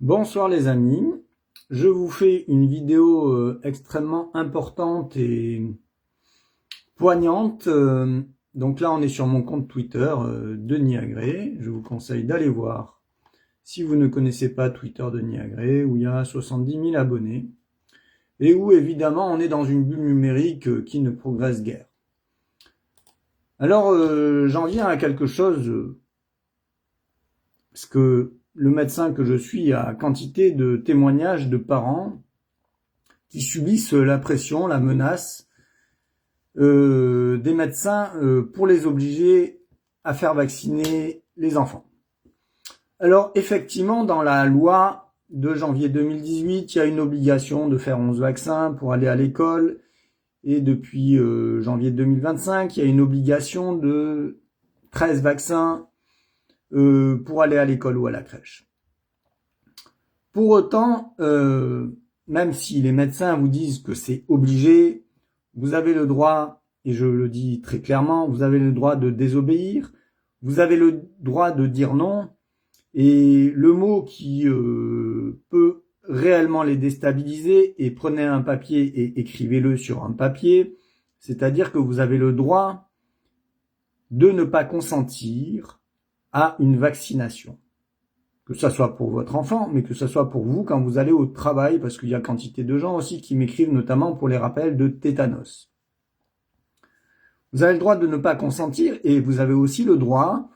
Bonsoir les amis, je vous fais une vidéo extrêmement importante et poignante. Donc là on est sur mon compte Twitter, Denis Agré. Je vous conseille d'aller voir si vous ne connaissez pas Twitter Denis Agré, où il y a 70 000 abonnés et où évidemment on est dans une bulle numérique qui ne progresse guère. Alors j'en viens à quelque chose, parce que le médecin que je suis a quantité de témoignages de parents qui subissent la pression, la menace des médecins pour les obliger à faire vacciner les enfants. Alors effectivement, dans la loi de janvier 2018, il y a une obligation de faire 11 vaccins pour aller à l'école, et depuis janvier 2025, il y a une obligation de 13 vaccins pour aller à l'école ou à la crèche. Pour autant, même si les médecins vous disent que c'est obligé, vous avez le droit, et je le dis très clairement, vous avez le droit de désobéir, vous avez le droit de dire non, et le mot qui peut réellement les déstabiliser, et prenez un papier et écrivez-le sur un papier, c'est-à-dire que vous avez le droit de ne pas consentir à une vaccination. Que ça soit pour votre enfant, mais que ça soit pour vous quand vous allez au travail, parce qu'il y a quantité de gens aussi qui m'écrivent notamment pour les rappels de tétanos. Vous avez le droit de ne pas consentir, et vous avez aussi le droit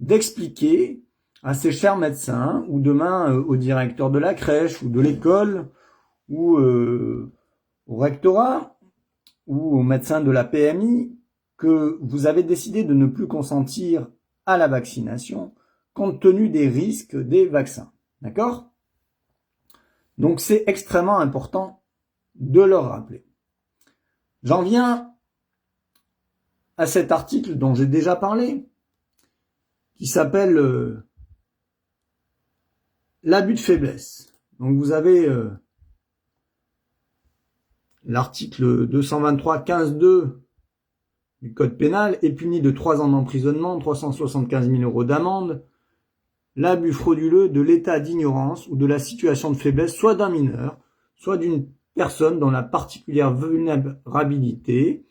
d'expliquer à ces chers médecins, ou demain au directeur de la crèche, ou de l'école, ou au rectorat, ou au médecin de la PMI, que vous avez décidé de ne plus consentir à la vaccination, compte tenu des risques des vaccins. D'accord ? Donc c'est extrêmement important de leur rappeler. J'en viens à cet article dont j'ai déjà parlé, qui s'appelle l'abus de faiblesse. Donc vous avez l'article 223-15-2 du Code pénal est puni de 3 ans d'emprisonnement, 375 000 € d'amende, l'abus frauduleux de l'état d'ignorance ou de la situation de faiblesse, soit d'un mineur, soit d'une personne dont la particulière vulnérabilité,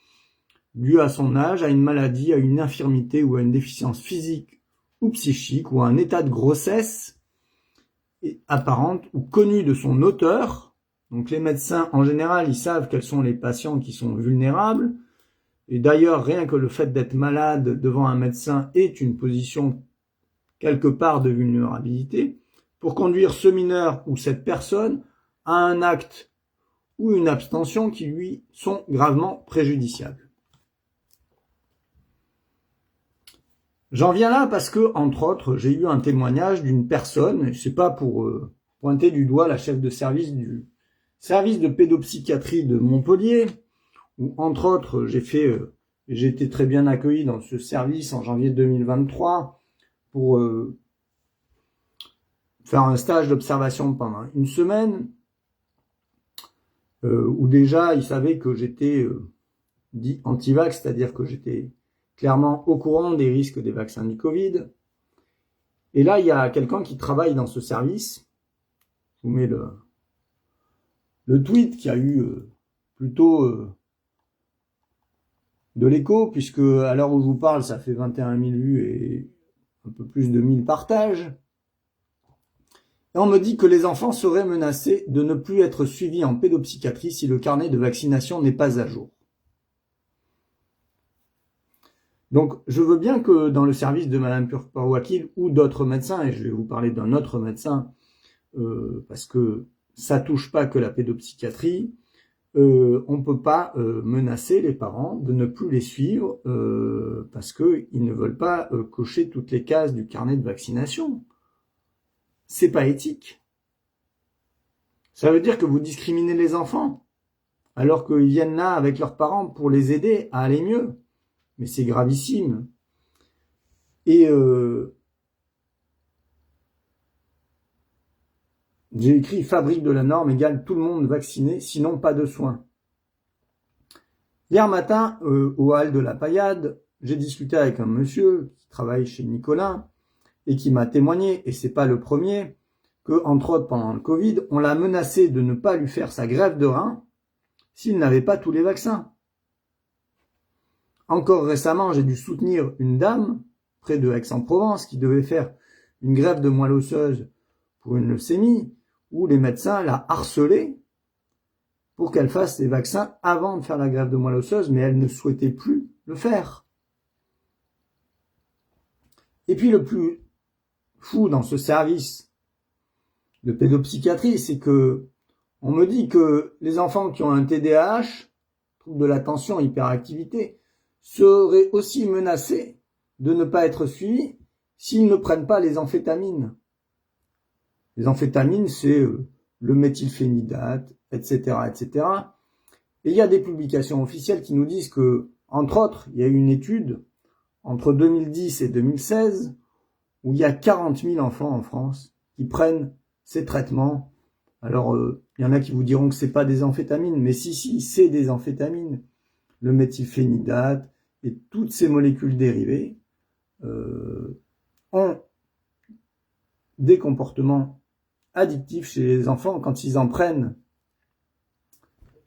due à son âge, à une maladie, à une infirmité ou à une déficience physique ou psychique, ou à un état de grossesse apparente ou connue de son auteur. Donc les médecins, en général, ils savent quels sont les patients qui sont vulnérables. Et d'ailleurs, rien que le fait d'être malade devant un médecin est une position quelque part de vulnérabilité, pour conduire ce mineur ou cette personne à un acte ou une abstention qui lui sont gravement préjudiciables. J'en viens là parce que, entre autres, j'ai eu un témoignage d'une personne, et c'est pas pour pointer du doigt la chef de service du service de pédopsychiatrie de Montpellier, où entre autres j'ai été très bien accueilli dans ce service en janvier 2023, pour faire un stage d'observation pendant une semaine, où déjà ils savaient que j'étais dit anti-vax, c'est-à-dire que j'étais clairement au courant des risques des vaccins du Covid. Et là, il y a quelqu'un qui travaille dans ce service. Je vous mets le tweet qui a eu plutôt de l'écho, puisque à l'heure où je vous parle, ça fait 21 000 vues et un peu plus de 1000 partages. Et on me dit que les enfants seraient menacés de ne plus être suivis en pédopsychiatrie si le carnet de vaccination n'est pas à jour. Donc, je veux bien que dans le service de Madame Purpur-Wakil ou d'autres médecins, et je vais vous parler d'un autre médecin, parce que ça touche pas que la pédopsychiatrie, on ne peut pas menacer les parents de ne plus les suivre parce qu'ils ne veulent pas cocher toutes les cases du carnet de vaccination. C'est pas éthique. Ça veut dire que vous discriminez les enfants alors qu'ils viennent là avec leurs parents pour les aider à aller mieux. Mais c'est gravissime. Et j'ai écrit « Fabrique de la norme égale tout le monde vacciné, sinon pas de soins ». Hier matin, au hall de la Paillade, j'ai discuté avec un monsieur qui travaille chez Nicolas et qui m'a témoigné, et c'est pas le premier, que, entre autres, pendant le Covid, on l'a menacé de ne pas lui faire sa greffe de rein s'il n'avait pas tous les vaccins. Encore récemment, j'ai dû soutenir une dame près de Aix-en-Provence qui devait faire une greffe de moelle osseuse pour une leucémie, où les médecins la harcelaient pour qu'elle fasse les vaccins avant de faire la greffe de moelle osseuse, mais elle ne souhaitait plus le faire. Et puis le plus fou dans ce service de pédopsychiatrie, c'est que on me dit que les enfants qui ont un TDAH, trouble de l'attention, hyperactivité, seraient aussi menacés de ne pas être suivis s'ils ne prennent pas les amphétamines. Les amphétamines, c'est le méthylphénidate, etc., etc. Et il y a des publications officielles qui nous disent que, entre autres, il y a eu une étude entre 2010 et 2016 où il y a 40 000 enfants en France qui prennent ces traitements. Alors, il y en a qui vous diront que c'est pas des amphétamines, mais si, c'est des amphétamines. Le méthylphénidate et toutes ces molécules dérivées ont des comportements addictifs chez les enfants quand ils en prennent.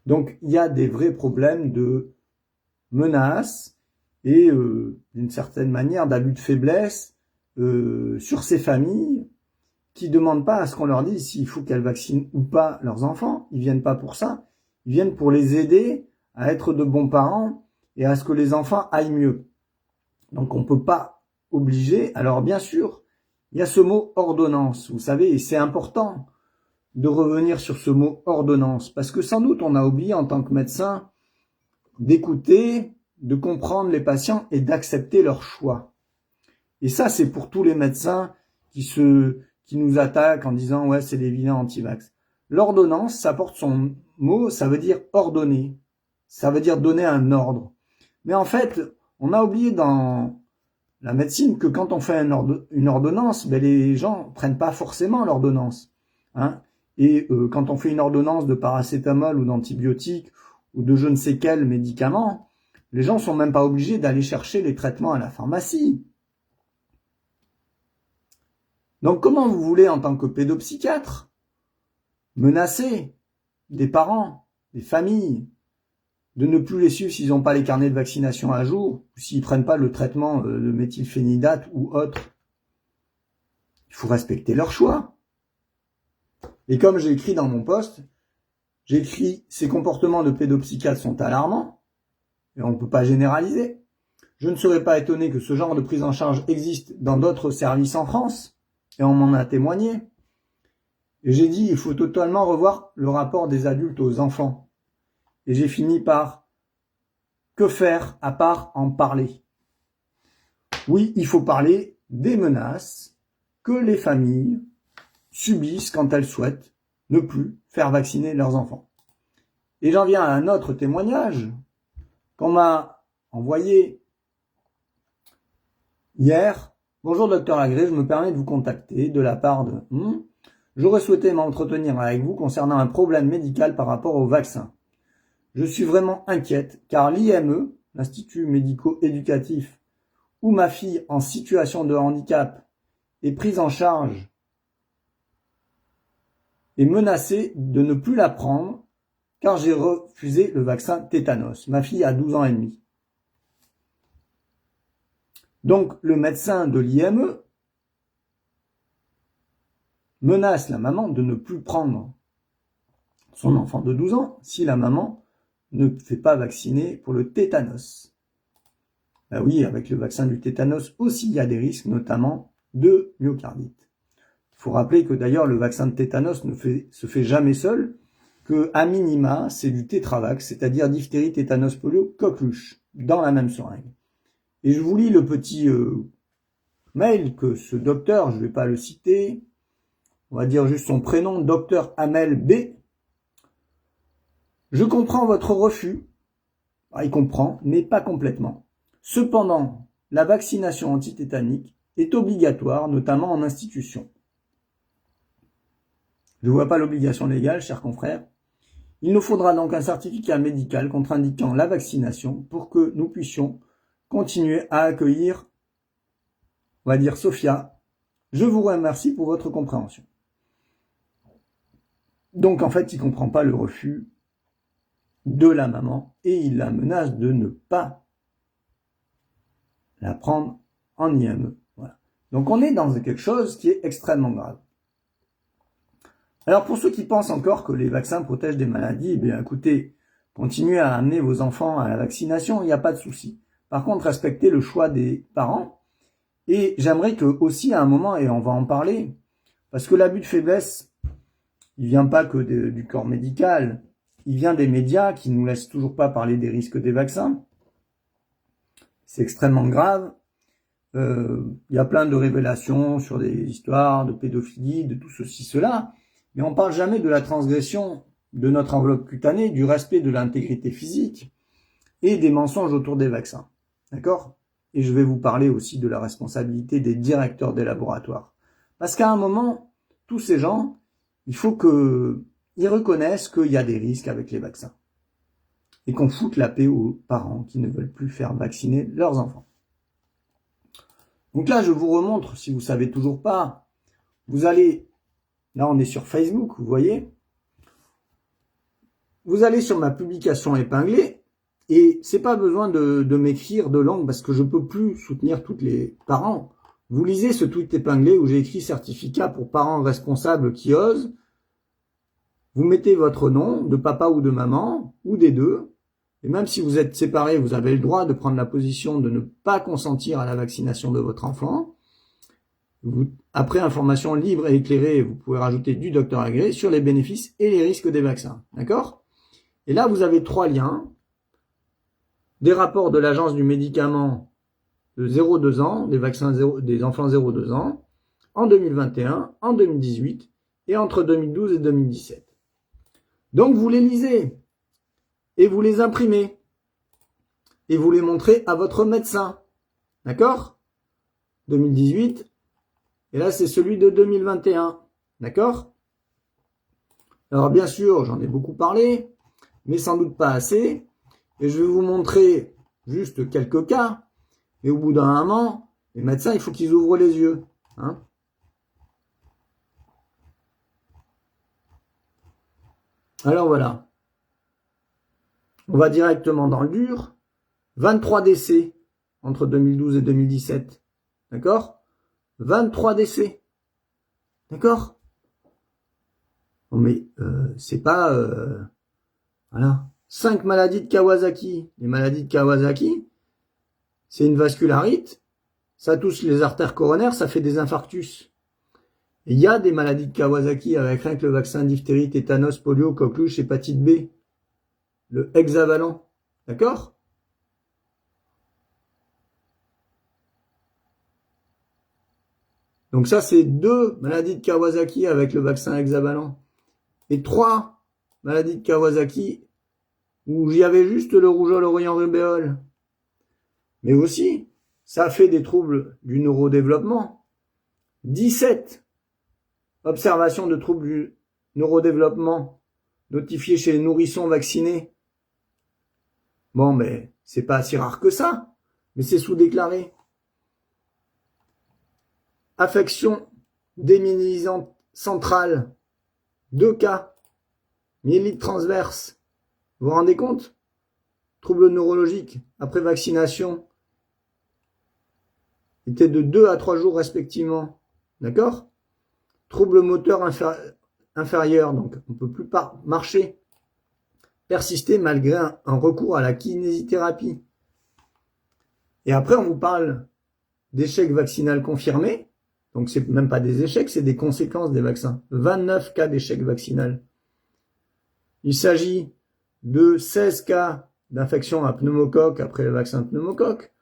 Donc, il y a des vrais problèmes de menaces et d'une certaine manière d'abus de faiblesse sur ces familles qui demandent pas à ce qu'on leur dise s'il faut qu'elles vaccinent ou pas leurs enfants. Ils viennent pas pour ça. Ils viennent pour les aider à être de bons parents et à ce que les enfants aillent mieux. Donc, on peut pas obliger. Alors, bien sûr, il y a ce mot ordonnance, vous savez, et c'est important de revenir sur ce mot ordonnance, parce que sans doute on a oublié en tant que médecin d'écouter, de comprendre les patients et d'accepter leur choix. Et ça, c'est pour tous les médecins qui nous attaquent en disant « ouais, c'est des vilains anti-vax ». L'ordonnance, ça porte son mot, ça veut dire ordonner, ça veut dire donner un ordre. Mais en fait, on a oublié dans la médecine que quand on fait une ordonnance, ben les gens prennent pas forcément l'ordonnance. Hein. Et quand on fait une ordonnance de paracétamol ou d'antibiotiques ou de je ne sais quel médicament, les gens sont même pas obligés d'aller chercher les traitements à la pharmacie. Donc comment vous voulez, en tant que pédopsychiatre, menacer des parents, des familles, de ne plus les suivre s'ils n'ont pas les carnets de vaccination à jour, ou s'ils prennent pas le traitement de méthylphénidate ou autre? Il faut respecter leur choix. Et comme j'ai écrit dans mon post, j'ai écrit « Ces comportements de pédopsychiatres sont alarmants, et on ne peut pas généraliser. Je ne serais pas étonné que ce genre de prise en charge existe dans d'autres services en France, et on m'en a témoigné. Et j'ai dit « Il faut totalement revoir le rapport des adultes aux enfants. » Et j'ai fini par « Que faire à part en parler ?» Oui, il faut parler des menaces que les familles subissent quand elles souhaitent ne plus faire vacciner leurs enfants. Et j'en viens à un autre témoignage qu'on m'a envoyé hier. Bonjour docteur Lagré, je me permets de vous contacter de la part de... J'aurais souhaité m'entretenir avec vous concernant un problème médical par rapport au vaccin. Je suis vraiment inquiète car l'IME, l'Institut médico-éducatif, où ma fille en situation de handicap est prise en charge, est menacée de ne plus la prendre car j'ai refusé le vaccin tétanos. Ma fille a 12 ans et demi. Donc le médecin de l'IME menace la maman de ne plus prendre son enfant de 12 ans si la maman ne fait pas vacciner pour le tétanos. Ben oui, avec le vaccin du tétanos aussi, il y a des risques, notamment de myocardite. Il faut rappeler que d'ailleurs, le vaccin de tétanos ne se fait jamais seul, que à minima, c'est du tétravax, c'est-à-dire diphtérie, tétanos, polio, coqueluche, dans la même seringue. Et je vous lis le petit mail que ce docteur, je ne vais pas le citer, on va dire juste son prénom, docteur Amel B. Je comprends votre refus. Il comprend, mais pas complètement. Cependant, la vaccination antitétanique est obligatoire, notamment en institution. Je ne vois pas l'obligation légale, chers confrères. Il nous faudra donc un certificat médical contre-indiquant la vaccination pour que nous puissions continuer à accueillir, on va dire, Sophia. Je vous remercie pour votre compréhension. Donc en fait, il ne comprend pas le refus de la maman et il la menace de ne pas la prendre en IME. Voilà. Donc on est dans quelque chose qui est extrêmement grave. Alors pour ceux qui pensent encore que les vaccins protègent des maladies, eh bien écoutez, continuez à amener vos enfants à la vaccination, il n'y a pas de souci. Par contre, respectez le choix des parents. Et j'aimerais que aussi à un moment, et on va en parler, parce que l'abus de faiblesse, il vient pas que du corps médical, il vient des médias qui nous laissent toujours pas parler des risques des vaccins. C'est extrêmement grave. Il y a plein de révélations sur des histoires de pédophilie, de tout ceci, cela. Mais on parle jamais de la transgression de notre enveloppe cutanée, du respect de l'intégrité physique et des mensonges autour des vaccins. D'accord ? Et je vais vous parler aussi de la responsabilité des directeurs des laboratoires. Parce qu'à un moment, tous ces gens, il faut qu'ils reconnaissent qu'il y a des risques avec les vaccins. Et qu'on foute la paix aux parents qui ne veulent plus faire vacciner leurs enfants. Donc là, je vous remontre, si vous ne savez toujours pas, vous allez, là on est sur Facebook, vous voyez, vous allez sur ma publication épinglée, et c'est pas besoin de m'écrire de langue parce que je peux plus soutenir tous les parents. Vous lisez ce tweet épinglé où j'ai écrit certificat pour parents responsables qui osent. Vous mettez votre nom de papa ou de maman, ou des deux. Et même si vous êtes séparés, vous avez le droit de prendre la position de ne pas consentir à la vaccination de votre enfant. Après information libre et éclairée, vous pouvez rajouter du docteur agréé sur les bénéfices et les risques des vaccins. D'accord ? Et là, vous avez 3 liens. Des rapports de l'Agence du médicament de 0-2 ans, des vaccins des enfants 0-2 ans, en 2021, en 2018 et entre 2012 et 2017. Donc vous les lisez et vous les imprimez et vous les montrez à votre médecin. D'accord ? 2018 et là c'est celui de 2021. D'accord ? Alors bien sûr, j'en ai beaucoup parlé, mais sans doute pas assez. Et je vais vous montrer juste quelques cas. Mais au bout d'un moment, les médecins, il faut qu'ils ouvrent les yeux. Hein. Alors voilà. On va directement dans le dur. 23 décès entre 2012 et 2017. D'accord ? 23 décès. D'accord ? Non mais c'est pas... voilà. 5 maladies de Kawasaki. Les maladies de Kawasaki, c'est une vascularite. Ça touche les artères coronaires, ça fait des infarctus. Il y a des maladies de Kawasaki avec rien que le vaccin diphtérie, tétanos, polio, coqueluche, hépatite B. Le hexavalent. D'accord ? Donc ça, c'est 2 maladies de Kawasaki avec le vaccin hexavalent. Et 3 maladies de Kawasaki où il y avait juste le rougeole orient rubéole. Mais aussi, ça fait des troubles du neurodéveloppement. 17 observations de troubles du neurodéveloppement notifiées chez les nourrissons vaccinés. Bon, mais c'est pas si rare que ça, mais c'est sous-déclaré. Affection démyélinisante centrale, 2 cas. Myélite transverse, vous vous rendez compte? Troubles neurologiques après vaccination étaient de 2 à 3 jours respectivement. D'accord? Troubles moteurs inférieurs, donc on ne peut plus marcher. Persister malgré un recours à la kinésithérapie. Et après, on vous parle d'échec vaccinal confirmé. Donc, c'est même pas des échecs, c'est des conséquences des vaccins. 29 cas d'échec vaccinal. Il s'agit de 16 cas d'infection à pneumocoque après le vaccin pneumocoque,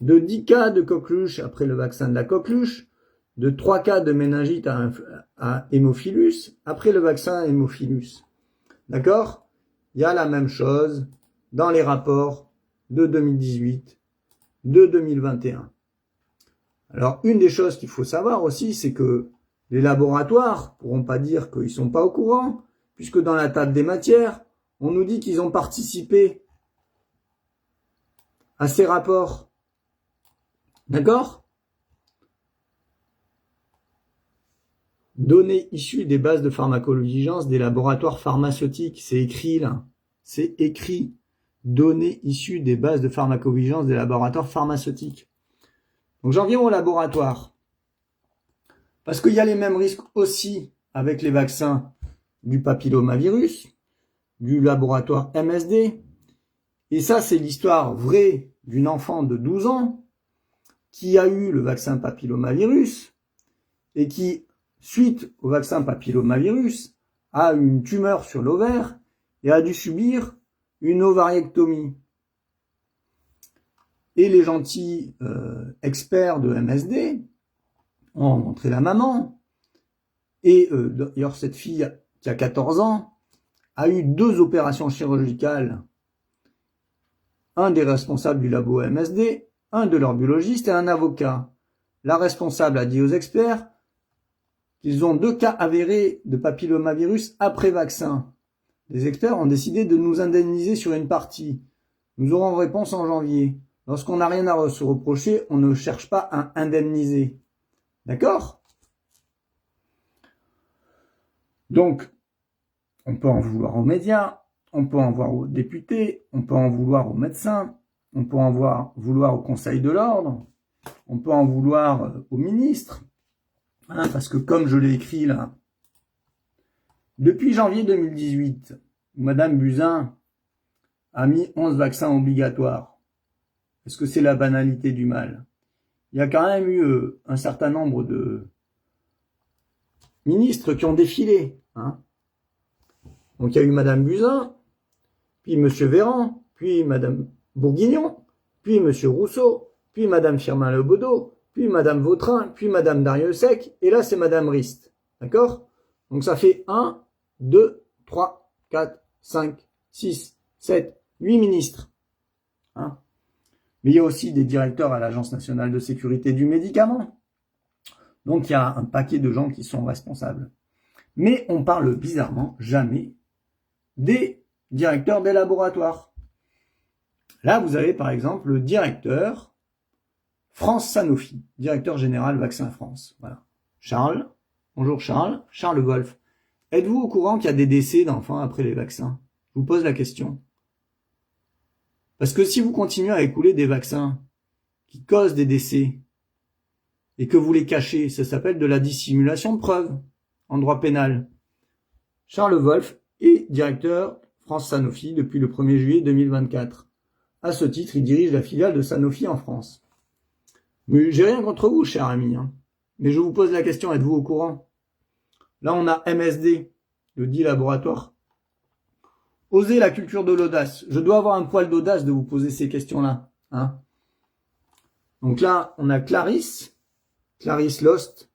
de 10 cas de coqueluche après le vaccin de la coqueluche, de 3 cas de méningite à hémophilus après le vaccin hémophilus. D'accord? Il y a la même chose dans les rapports de 2018, de 2021. Alors, une des choses qu'il faut savoir aussi, c'est que les laboratoires ne pourront pas dire qu'ils ne sont pas au courant, puisque dans la table des matières, on nous dit qu'ils ont participé à ces rapports. D'accord? Données issues des bases de pharmacovigilance des laboratoires pharmaceutiques. C'est écrit là. C'est écrit. Données issues des bases de pharmacovigilance des laboratoires pharmaceutiques. Donc j'en viens au laboratoire. Parce qu'il y a les mêmes risques aussi avec les vaccins du papillomavirus, du laboratoire MSD. Et ça, c'est l'histoire vraie d'une enfant de 12 ans qui a eu le vaccin papillomavirus et qui, suite au vaccin papillomavirus, a eu une tumeur sur l'ovaire et a dû subir une ovariectomie. Et les gentils experts de MSD ont rencontré la maman. Et d'ailleurs, cette fille qui a 14 ans a eu 2 opérations chirurgicales. Un des responsables du labo MSD, un de leurs biologistes et un avocat. La responsable a dit aux experts qu'ils ont 2 cas avérés de papillomavirus après vaccin. Les experts ont décidé de nous indemniser sur une partie. Nous aurons réponse en janvier. Lorsqu'on n'a rien à se reprocher, on ne cherche pas à indemniser. D'accord ? Donc, on peut en vouloir aux médias, on peut en vouloir aux députés, on peut en vouloir aux médecins, on peut en vouloir au Conseil de l'Ordre, on peut en vouloir aux ministres, hein, parce que comme je l'ai écrit là, depuis janvier 2018, Madame Buzyn a mis 11 vaccins obligatoires. Est-ce que c'est la banalité du mal? Il y a quand même eu un certain nombre de ministres qui ont défilé. Hein. Donc il y a eu Madame Buzyn, puis Monsieur Véran, puis Madame Bourguignon, puis Monsieur Rousseau, puis Madame Firmin-Lebaudot, puis Madame Vautrin, puis Madame Darrieussecq, et là c'est Madame Rist. D'accord? Donc ça fait 1, 2, 3, 4, 5, 6, 7, 8 ministres. Hein? Mais il y a aussi des directeurs à l'Agence nationale de sécurité du médicament. Donc il y a un paquet de gens qui sont responsables. Mais on parle bizarrement jamais des directeurs des laboratoires. Là, vous avez par exemple le directeur France Sanofi, directeur général Vaccin France. Voilà. Charles, bonjour Charles, Charles Wolf. Êtes-vous au courant qu'il y a des décès d'enfants après les vaccins? Je vous pose la question. Parce que si vous continuez à écouler des vaccins qui causent des décès et que vous les cachez, ça s'appelle de la dissimulation de preuves en droit pénal. Charles Wolf est directeur France Sanofi depuis le 1er juillet 2024. À ce titre, il dirige la filiale de Sanofi en France. Mais j'ai rien contre vous, cher ami. Hein. Mais je vous pose la question, êtes-vous au courant? Là, on a MSD, le dit laboratoire. Osez la culture de l'audace. Je dois avoir un poil d'audace de vous poser ces questions-là. Hein. Donc là, on a Clarisse Lost,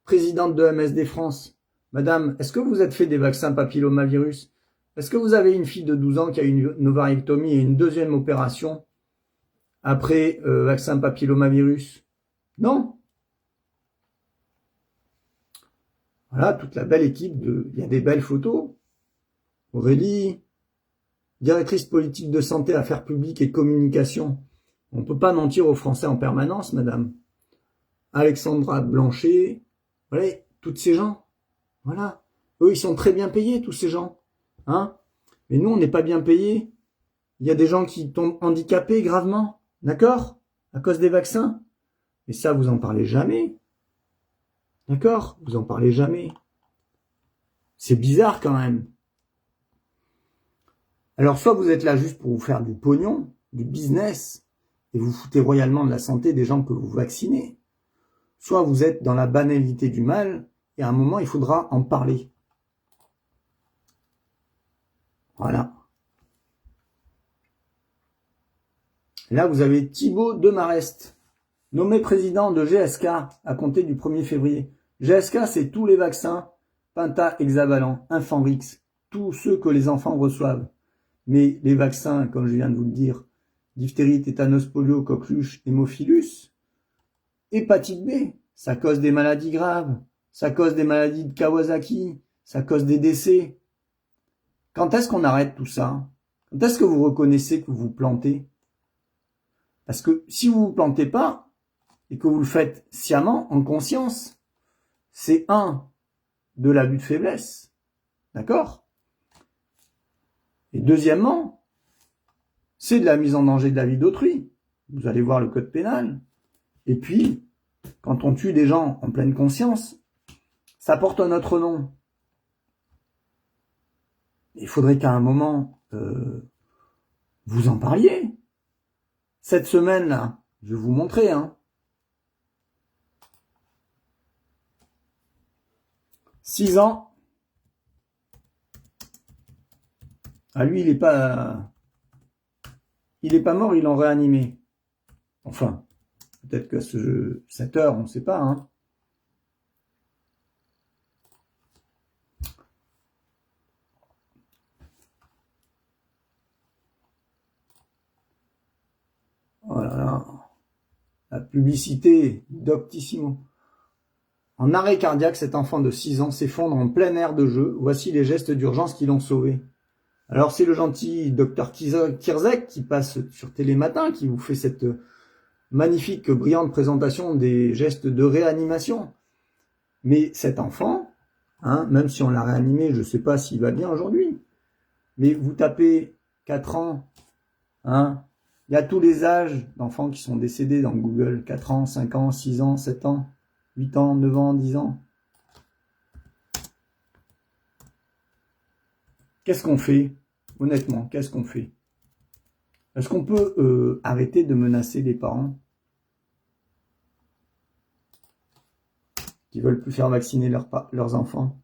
présidente de MSD France. Madame, est-ce que vous êtes fait des vaccins papillomavirus? Est-ce que vous avez une fille de 12 ans qui a eu une ovariectomie et une deuxième opération après vaccin papillomavirus? Non. Voilà, toute la belle équipe il y a des belles photos. Aurélie, directrice politique de santé, affaires publiques et communication. On ne peut pas mentir aux Français en permanence, madame. Alexandra Blanchet, voilà, tous ces gens. Voilà. Eux, ils sont très bien payés, tous ces gens. Hein? Mais nous, on n'est pas bien payés. Il y a des gens qui tombent handicapés gravement. D'accord? À cause des vaccins. Et ça, vous en parlez jamais. D'accord? Vous en parlez jamais. C'est bizarre quand même. Alors, soit vous êtes là juste pour vous faire du pognon, du business, et vous foutez royalement de la santé des gens que vous vaccinez. Soit vous êtes dans la banalité du mal, et à un moment, il faudra en parler. Voilà. Et là, vous avez Thibaut Demarest, nommé président de GSK à compter du 1er février. GSK, c'est tous les vaccins pentahexavalents, Infanrix, tous ceux que les enfants reçoivent. Mais les vaccins, comme je viens de vous le dire, diphtérie, tétanos, polio, coqueluche, hémophilus, hépatite B, ça cause des maladies graves, ça cause des maladies de Kawasaki, ça cause des décès. Quand est-ce qu'on arrête tout ça? Quand est-ce que vous reconnaissez que vous vous plantez? Parce que si vous vous plantez pas, et que vous le faites sciemment, en conscience, c'est de l'abus de faiblesse. D'accord? Et deuxièmement, c'est de la mise en danger de la vie d'autrui. Vous allez voir le code pénal. Et puis, quand on tue des gens en pleine conscience, ça porte un autre nom. Il faudrait qu'à un moment, vous en parliez. Cette semaine-là, je vais vous montrer. 6 ans. Ah, lui, il est pas mort, il en réanimé. Enfin, peut-être que cette heure, on ne sait pas. Oh là là. La publicité d'Optissimo. En arrêt cardiaque, cet enfant de 6 ans s'effondre en plein air de jeu. Voici les gestes d'urgence qui l'ont sauvé. Alors c'est le gentil docteur Kirzek qui passe sur Télématin, qui vous fait cette magnifique, brillante présentation des gestes de réanimation. Mais cet enfant, même si on l'a réanimé, je ne sais pas s'il va bien aujourd'hui, mais vous tapez 4 ans, il y a tous les âges d'enfants qui sont décédés dans Google, 4 ans, 5 ans, 6 ans, 7 ans, 8 ans, 9 ans, 10 ans. Qu'est-ce qu'on fait? Honnêtement, qu'est-ce qu'on fait? Est-ce qu'on peut arrêter de menacer les parents qui veulent plus faire vacciner leurs enfants?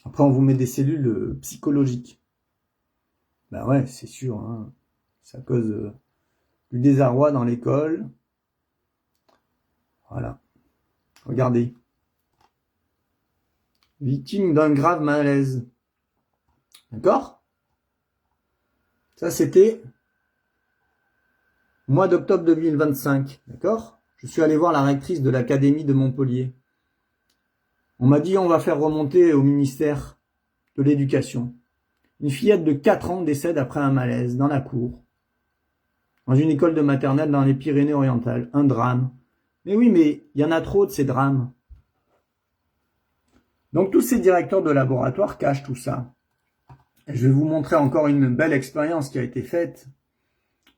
Après, on vous met des cellules psychologiques. Ben ouais, c'est sûr. Ça cause du désarroi dans l'école. Voilà. Regardez. Victime d'un grave malaise. D'accord? Ça, c'était mois d'octobre 2025. D'accord? Je suis allé voir la rectrice de l'académie de Montpellier. On m'a dit, on va faire remonter au ministère de l'Éducation. Une fillette de 4 ans décède après un malaise dans la cour. Dans une école de maternelle dans les Pyrénées-Orientales. Un drame. Mais oui, mais il y en a trop de ces drames. Donc tous ces directeurs de laboratoire cachent tout ça. Et je vais vous montrer encore une belle expérience qui a été faite.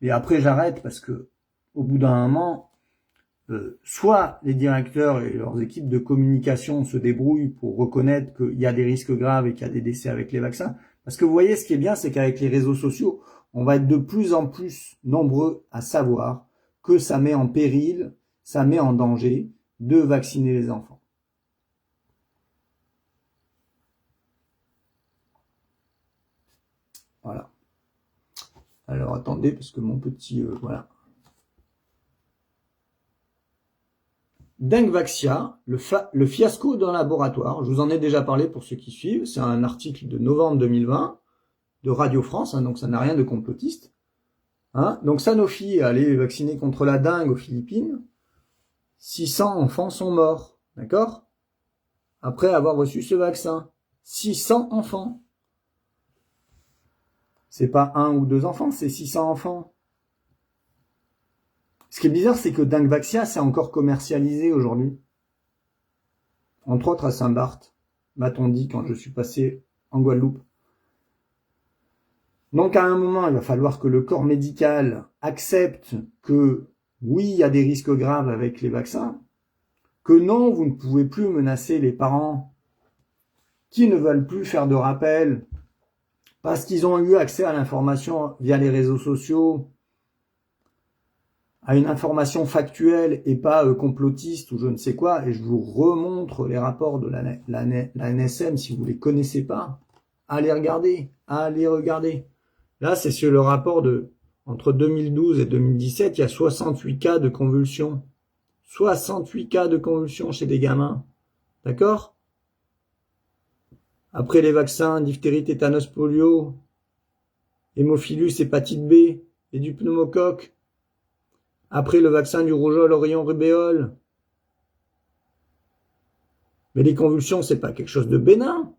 Et après j'arrête parce que au bout d'un moment, soit les directeurs et leurs équipes de communication se débrouillent pour reconnaître qu'il y a des risques graves et qu'il y a des décès avec les vaccins. Parce que vous voyez, ce qui est bien, c'est qu'avec les réseaux sociaux, on va être de plus en plus nombreux à savoir que ça met en péril, ça met en danger de vacciner les enfants. Voilà. Alors attendez, parce que mon petit... voilà. Dengvaxia, le fiasco d'un laboratoire. Je vous en ai déjà parlé pour ceux qui suivent. C'est un article de novembre 2020 de Radio France, donc ça n'a rien de complotiste. Donc Sanofi est allé vacciner contre la dengue aux Philippines. 600 enfants sont morts, d'accord? Après avoir reçu ce vaccin. 600 enfants. C'est pas 1 ou 2 enfants, c'est 600 enfants. Ce qui est bizarre, c'est que Dengvaxia, c'est encore commercialisé aujourd'hui. Entre autres à Saint-Barth, m'a-t-on dit quand je suis passé en Guadeloupe. Donc à un moment, il va falloir que le corps médical accepte que oui, il y a des risques graves avec les vaccins, que non, vous ne pouvez plus menacer les parents qui ne veulent plus faire de rappel parce qu'ils ont eu accès à l'information via les réseaux sociaux, à une information factuelle et pas complotiste ou je ne sais quoi, et je vous remontre les rapports de la NSM si vous ne les connaissez pas. Allez regarder, allez regarder. Là, c'est sur le rapport entre 2012 et 2017, il y a 68 cas de convulsions. 68 cas de convulsions chez des gamins. D'accord? Après les vaccins, diphtérie, tétanos, polio, hémophilus, hépatite B et du pneumocoque. Après le vaccin du rougeole, orion, rubéole. Mais les convulsions, c'est pas quelque chose de bénin.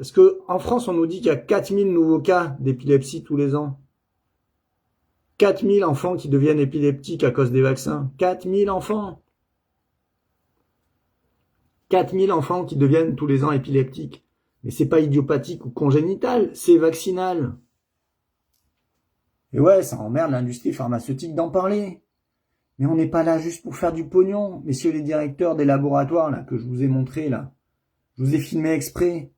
Parce que en France, on nous dit qu'il y a 4000 nouveaux cas d'épilepsie tous les ans. 4000 enfants qui deviennent épileptiques à cause des vaccins. 4000 enfants. 4000 enfants qui deviennent tous les ans épileptiques. Mais c'est pas idiopathique ou congénital, c'est vaccinal. Et ouais, ça emmerde l'industrie pharmaceutique d'en parler. Mais on n'est pas là juste pour faire du pognon. Messieurs les directeurs des laboratoires là que je vous ai montré là. Je vous ai filmé exprès.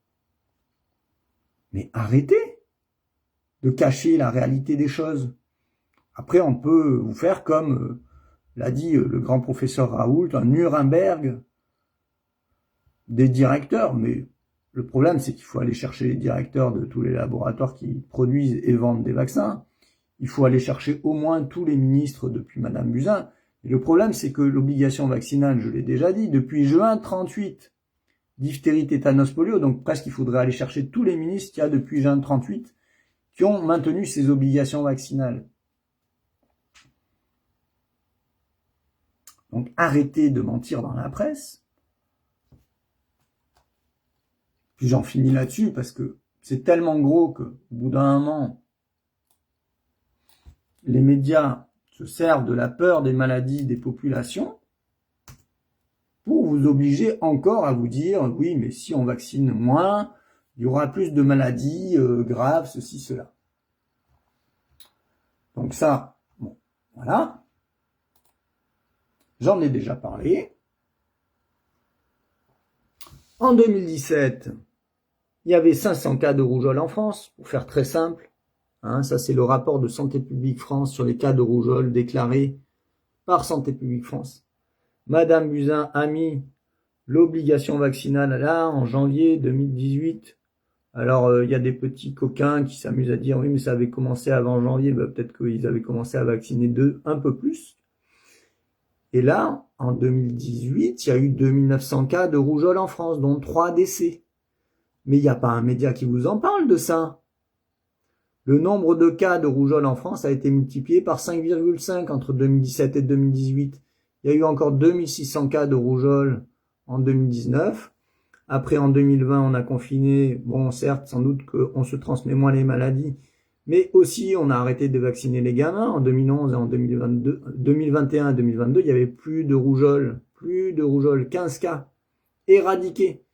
Mais arrêtez de cacher la réalité des choses. Après, on peut vous faire comme l'a dit le grand professeur Raoult, un Nuremberg des directeurs. Mais le problème, c'est qu'il faut aller chercher les directeurs de tous les laboratoires qui produisent et vendent des vaccins. Il faut aller chercher au moins tous les ministres depuis Madame Buzyn. Et le problème, c'est que l'obligation vaccinale, je l'ai déjà dit, depuis juin 38, diphtérie, tétanos, polio, donc presque il faudrait aller chercher tous les ministres qu'il y a depuis juin 38 qui ont maintenu ces obligations vaccinales. Donc arrêtez de mentir dans la presse. Puis j'en finis là-dessus parce que c'est tellement gros que au bout d'un moment, les médias se servent de la peur des maladies des populations pour vous obliger encore à vous dire « Oui, mais si on vaccine moins, il y aura plus de maladies graves, ceci, cela. » Donc ça, bon, voilà. J'en ai déjà parlé. En 2017, il y avait 500 cas de rougeole en France, pour faire très simple. Hein, ça, c'est le rapport de Santé publique France sur les cas de rougeole déclarés par Santé publique France. Madame Buzyn a mis l'obligation vaccinale là, en janvier 2018. Alors, il y a des petits coquins qui s'amusent à dire « Oui, mais ça avait commencé avant janvier. » Peut-être qu'ils avaient commencé à vacciner un peu plus. Et là, en 2018, il y a eu 2900 cas de rougeole en France, dont 3 décès. Mais il n'y a pas un média qui vous en parle de ça. Le nombre de cas de rougeole en France a été multiplié par 5,5 entre 2017 et 2018. Il y a eu encore 2600 cas de rougeole en 2019. Après, en 2020, on a confiné. Bon, certes, sans doute qu'on se transmet moins les maladies. Mais aussi, on a arrêté de vacciner les gamins. En 2011 et en 2021 et 2022, il y avait plus de rougeole. 15 cas éradiqués.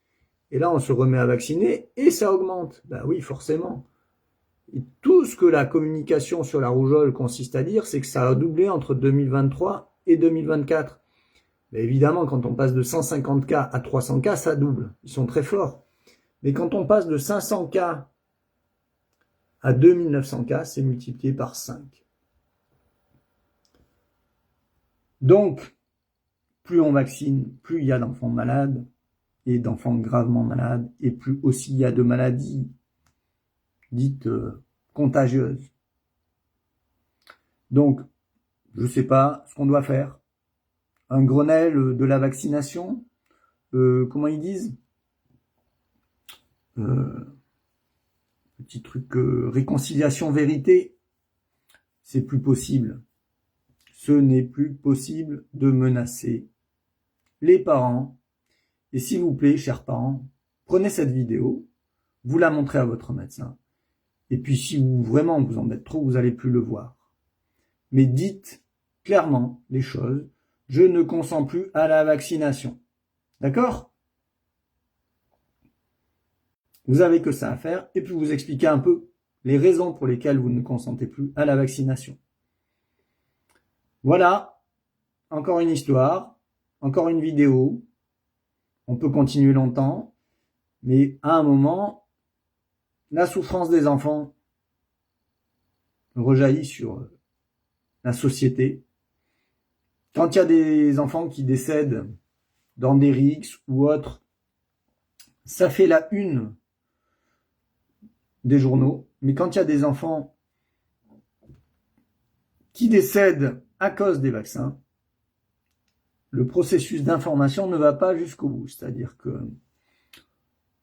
Et là, on se remet à vacciner et ça augmente. Ben oui, forcément. Et tout ce que la communication sur la rougeole consiste à dire, c'est que ça a doublé entre 2023 et 2024. Mais évidemment, quand on passe de 150 cas à 300 cas, ça double. Ils sont très forts. Mais quand on passe de 500 cas à 2900 cas, c'est multiplié par 5. Donc, plus on vaccine, plus il y a d'enfants malades et d'enfants gravement malades, et plus aussi il y a de maladies dites contagieuses. Donc, je ne sais pas ce qu'on doit faire. Un Grenelle de la vaccination, comment ils disent, petit truc, réconciliation vérité, c'est plus possible. Ce n'est plus possible de menacer les parents. Et s'il vous plaît, chers parents, prenez cette vidéo, vous la montrez à votre médecin. Et puis si vous vraiment vous embête trop, vous n'allez plus le voir. Mais dites clairement les choses. Je ne consens plus à la vaccination. D'accord ? Vous avez que ça à faire. Et puis vous expliquez un peu les raisons pour lesquelles vous ne consentez plus à la vaccination. Voilà. Encore une histoire. Encore une vidéo. On peut continuer longtemps. Mais à un moment, la souffrance des enfants rejaillit sur la société. Quand il y a des enfants qui décèdent dans des rixes ou autres, ça fait la une des journaux. Mais quand il y a des enfants qui décèdent à cause des vaccins, le processus d'information ne va pas jusqu'au bout. C'est-à-dire que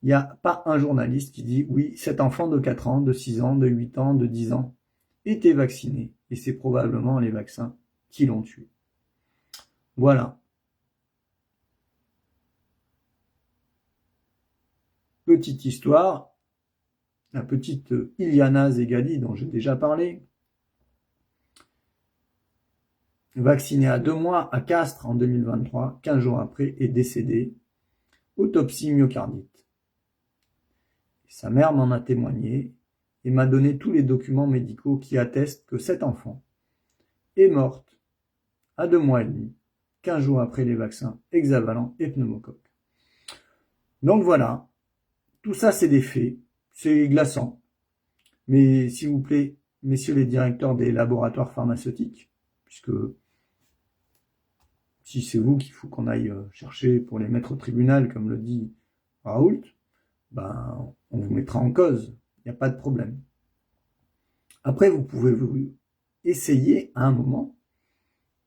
il n'y a pas un journaliste qui dit « Oui, cet enfant de 4 ans, de 6 ans, de 8 ans, de 10 ans était vacciné. Et c'est probablement les vaccins qui l'ont tué. » Voilà. Petite histoire la petite Iliana Zegali, dont j'ai déjà parlé, vaccinée à 2 mois à Castres en 2023, 15 jours après, est décédée, autopsie myocardite. Sa mère m'en a témoigné et m'a donné tous les documents médicaux qui attestent que cette enfant est morte à 2 mois et demi, 15 jours après les vaccins hexavalent et pneumocoque. Donc voilà, tout ça c'est des faits, c'est glaçant. Mais s'il vous plaît, messieurs les directeurs des laboratoires pharmaceutiques, puisque si c'est vous qu'il faut qu'on aille chercher pour les mettre au tribunal, comme le dit Raoult, ben, on vous mettra en cause, il n'y a pas de problème. Après, vous pouvez vous essayer à un moment,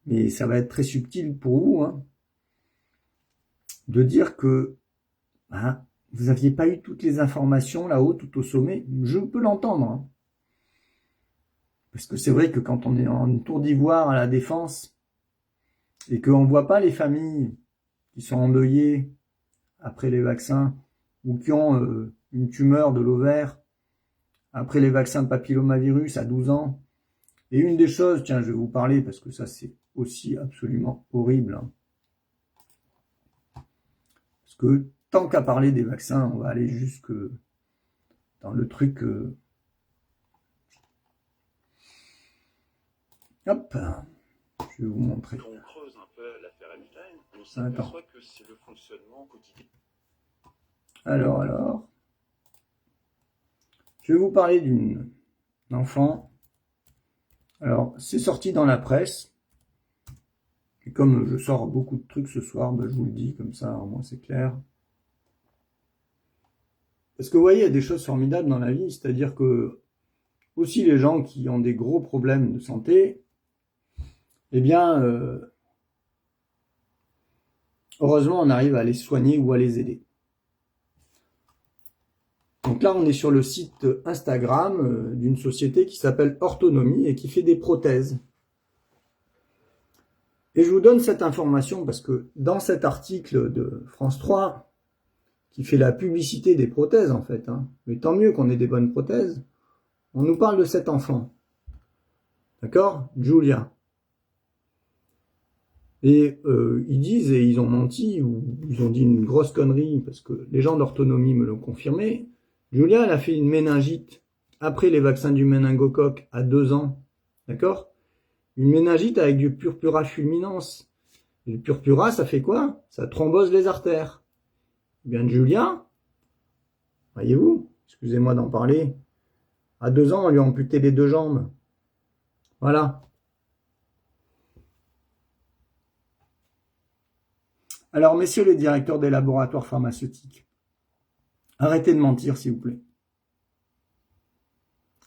mais ça va être très subtil pour vous, hein, de dire que ben, vous n'aviez pas eu toutes les informations là-haut, tout au sommet. Je peux l'entendre. Hein. Parce que c'est vrai que quand on est en tour d'ivoire à la Défense, et qu'on ne voit pas les familles qui sont endeuillées après les vaccins, ou qui ont une tumeur de l'ovaire après les vaccins de papillomavirus à 12 ans. Et une des choses, tiens, je vais vous parler, parce que ça c'est aussi absolument horrible. Hein. Parce que tant qu'à parler des vaccins, on va aller jusque dans le truc... Hop, je vais vous montrer. On creuse un peu l'affaire Epstein, on s'aperçoit que c'est le fonctionnement quotidien. Alors, je vais vous parler d'une enfant. Alors, c'est sorti dans la presse. Et comme je sors beaucoup de trucs ce soir, ben, je vous le dis comme ça, au moins c'est clair. Parce que vous voyez, il y a des choses formidables dans la vie, c'est-à-dire que aussi les gens qui ont des gros problèmes de santé, eh bien, heureusement, on arrive à les soigner ou à les aider. Donc là, on est sur le site Instagram d'une société qui s'appelle Orthonomie et qui fait des prothèses. Et je vous donne cette information parce que dans cet article de France 3, qui fait la publicité des prothèses en fait, hein, mais tant mieux qu'on ait des bonnes prothèses, on nous parle de cet enfant. D'accord ? Julia. Et ils disent, et ils ont menti, ou ils ont dit une grosse connerie, parce que les gens d'Orthonomie me l'ont confirmé, Julia, elle a fait une méningite après les vaccins du méningocoque à 2 ans. D'accord ? Une méningite avec du purpura fulminans. Et le purpura, ça fait quoi ? Ça thrombose les artères. Eh bien, Julia, voyez-vous, excusez-moi d'en parler, à 2 ans, on lui a amputé les 2 jambes. Voilà. Alors, messieurs les directeurs des laboratoires pharmaceutiques, arrêtez de mentir, s'il vous plaît.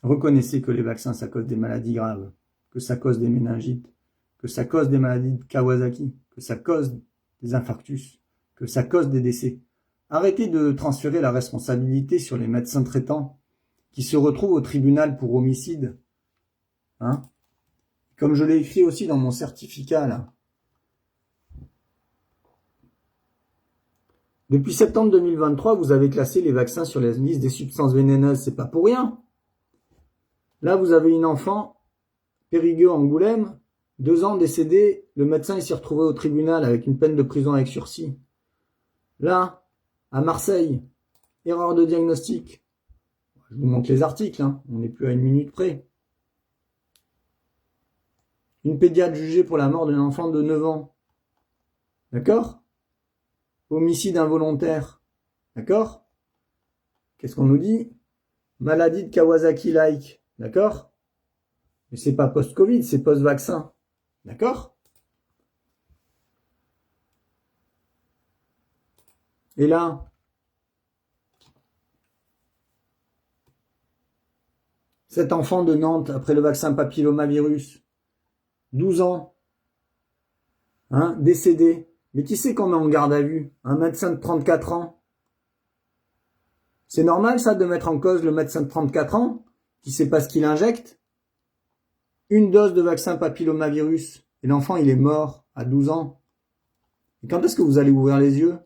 Reconnaissez que les vaccins, ça cause des maladies graves, que ça cause des méningites, que ça cause des maladies de Kawasaki, que ça cause des infarctus, que ça cause des décès. Arrêtez de transférer la responsabilité sur les médecins traitants qui se retrouvent au tribunal pour homicide. Hein ? Comme je l'ai écrit aussi dans mon certificat, là. Depuis septembre 2023, vous avez classé les vaccins sur la liste des substances vénéneuses. C'est pas pour rien. Là, vous avez une enfant, Périgueux-Angoulême, 2 ans décédée. Le médecin s'est retrouvé au tribunal avec une peine de prison avec sursis. Là, à Marseille, erreur de diagnostic. Je vous montre les articles, hein. On n'est plus à 1 minute près. Une pédiatre jugée pour la mort d'un enfant de 9 ans. D'accord ? Homicide involontaire. D'accord ? Qu'est-ce qu'on nous dit ? Maladie de Kawasaki-like. D'accord ? Mais c'est pas post-Covid, c'est post-vaccin. D'accord ? Et là, cet enfant de Nantes, après le vaccin papillomavirus, 12 ans, hein, décédé. Mais qui c'est qu'on met en garde à vue ? Un médecin de 34 ans. C'est normal, ça, de mettre en cause le médecin de 34 ans, qui sait pas ce qu'il injecte ? Une dose de vaccin papillomavirus, et l'enfant, il est mort à 12 ans. Et quand est-ce que vous allez ouvrir les yeux ?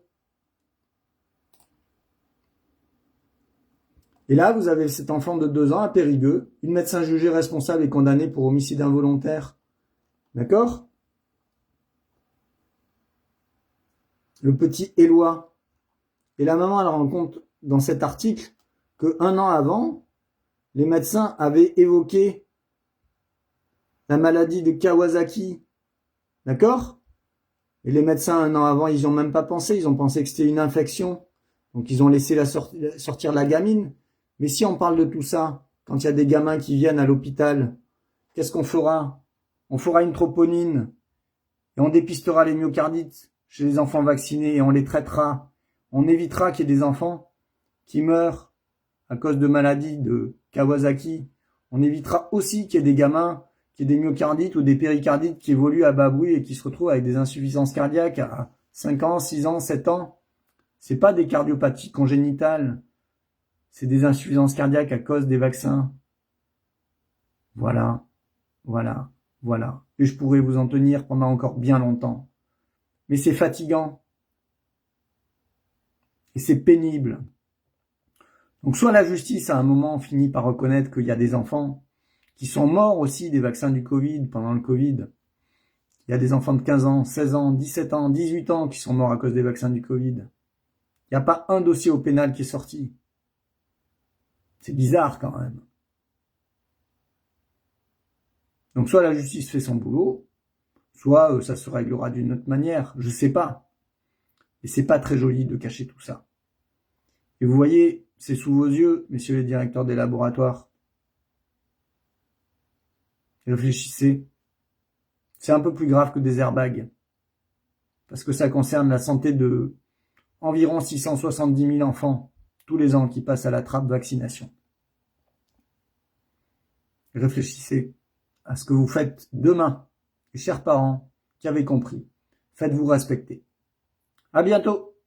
Et là, vous avez cet enfant de 2 ans à Périgueux, une médecin jugée responsable et condamnée pour homicide involontaire. D'accord? Le petit Éloi. Et la maman, elle rend compte dans cet article que 1 an avant, les médecins avaient évoqué la maladie de Kawasaki. D'accord? Et les médecins, 1 an avant, ils n'y ont même pas pensé. Ils ont pensé que c'était une infection. Donc, ils ont laissé sortir la gamine. Mais si on parle de tout ça, quand il y a des gamins qui viennent à l'hôpital, qu'est-ce qu'on fera? On fera une troponine et on dépistera les myocardites chez les enfants vaccinés et on les traitera. On évitera qu'il y ait des enfants qui meurent à cause de maladies de Kawasaki. On évitera aussi qu'il y ait des gamins qui aient des myocardites ou des péricardites qui évoluent à bas bruit et qui se retrouvent avec des insuffisances cardiaques à 5 ans, 6 ans, 7 ans. C'est pas des cardiopathies congénitales. C'est des insuffisances cardiaques à cause des vaccins. Voilà, voilà, voilà. Et je pourrais vous en tenir pendant encore bien longtemps. Mais c'est fatigant. Et c'est pénible. Donc soit la justice à un moment finit par reconnaître qu'il y a des enfants qui sont morts aussi des vaccins du Covid, pendant le Covid. Il y a des enfants de 15 ans, 16 ans, 17 ans, 18 ans qui sont morts à cause des vaccins du Covid. Il n'y a pas un dossier au pénal qui est sorti. C'est bizarre quand même. Donc soit la justice fait son boulot, soit ça se réglera d'une autre manière, je sais pas. Et c'est pas très joli de cacher tout ça. Et vous voyez, c'est sous vos yeux, messieurs les directeurs des laboratoires. Réfléchissez. C'est un peu plus grave que des airbags. Parce que ça concerne la santé de environ 670 000 enfants tous les ans qui passent à la trappe vaccination. Réfléchissez à ce que vous faites demain. Et chers parents qui avez compris, faites-vous respecter. À bientôt!